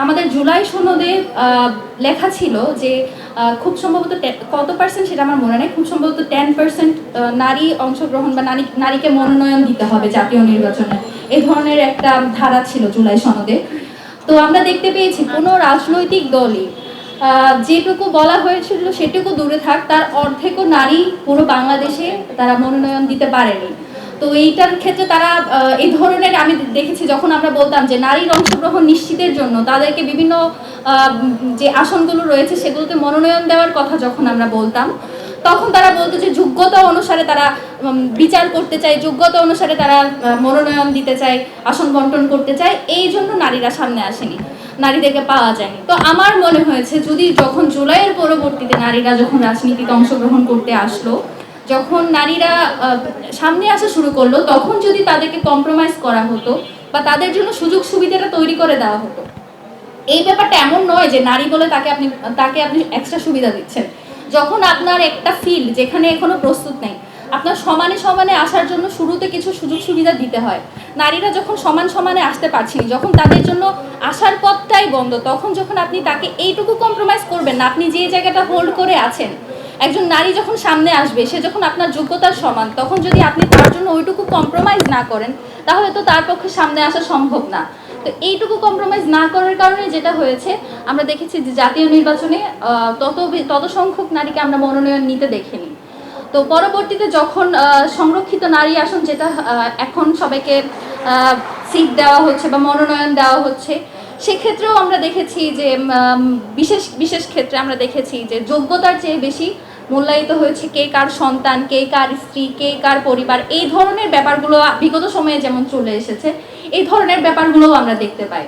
আমাদের জুলাই সনদে লেখা ছিল যে খুব সম্ভবত কত পার্সেন্ট সেটা আমার মনে নেই, খুব সম্ভবত 10% নারী অংশগ্রহণ বা নারীকে মনোনয়ন দিতে হবে জাতীয় নির্বাচনে, এই ধরনের একটা ধারা ছিল জুলাই সনদে। তো আমরা দেখতে পেয়েছি কোনো রাজনৈতিক দলই যেটুকু বলা হয়েছিল সেটুকু দূরে থাক, তার অর্ধেকও নারী পুরো বাংলাদেশে তারা মনোনয়ন দিতে পারেনি। তো এইটার ক্ষেত্রে তারা এই ধরনের, আমি দেখেছি যখন আমরা বলতাম যে নারীর অংশগ্রহণ নিশ্চিতের জন্য তাদেরকে বিভিন্ন যে আসনগুলো রয়েছে সেগুলোতে মনোনয়ন দেওয়ার কথা যখন আমরা বলতাম, তখন তারা বলতো যে যোগ্যতা অনুসারে তারা বিচার করতে চায়, যোগ্যতা অনুসারে তারা মনোনয়ন দিতে চায়, আসন বন্টন করতে চায়, এই জন্য নারীরা সামনে আসেনি, নারীদেরকে পাওয়া যায়নি। তো আমার মনে হয়েছে যদি যখন জুলাইয়ের পরবর্তীতে নারীরা যখন রাজনীতিতে অংশগ্রহণ করতে আসলো, যখন নারীরা সামনে আসা শুরু করলো, তখন যদি তাদেরকে কম্প্রোমাইজ করা হতো বা তাদের জন্য সুযোগ সুবিধাটা তৈরি করে দেওয়া হতো। এই ব্যাপারটা এমন নয় যে নারী বলে তাকে আপনি এক্সট্রা সুবিধা দিচ্ছেন। যখন আপনার একটা ফিল্ড যেখানে এখনো প্রস্তুত নেই, আপনার সমানে সমানে আসার জন্য শুরুতে কিছু সুযোগ সুবিধা দিতে হয়। নারীরা যখন সমান সমানে আসতে পারছেন, যখন তাদের জন্য আসার পথটাই বন্ধ, তখন যখন আপনি তাকে এইটুকু কম্প্রোমাইজ করবেন না, আপনি যে জায়গাটা হোল্ড করে আছেন, একজন নারী যখন সামনে আসবে, সে যখন আপনার যোগ্যতার সমান, তখন যদি আপনি তার জন্য ওইটুকু কম্প্রোমাইজ না করেন, তাহলে তো তার পক্ষে সামনে আসা সম্ভব না। তো এইটুকু কম্প্রোমাইজ না করার কারণে যেটা হয়েছে, আমরা দেখেছি যে জাতীয় নির্বাচনে তত সংখ্যক নারীকে আমরা মনোনয়ন নিতে দেখিনি। তো পরবর্তীতে যখন সংরক্ষিত নারী আসন, যেটা এখন সবাইকে সিট দেওয়া হচ্ছে বা মনোনয়ন দেওয়া হচ্ছে, সেক্ষেত্রেও আমরা দেখেছি যে বিশেষ বিশেষ ক্ষেত্রে আমরা দেখেছি যে যোগ্যতার চেয়ে বেশি মূল্যায়িত হয়েছে কে কার সন্তান, কে কার স্ত্রী, কে কার পরিবার। এই ধরনের ব্যাপারগুলো বিগত সময়ে যেমন চলে এসেছে, এই ধরনের ব্যাপারগুলোও আমরা দেখতে পাই।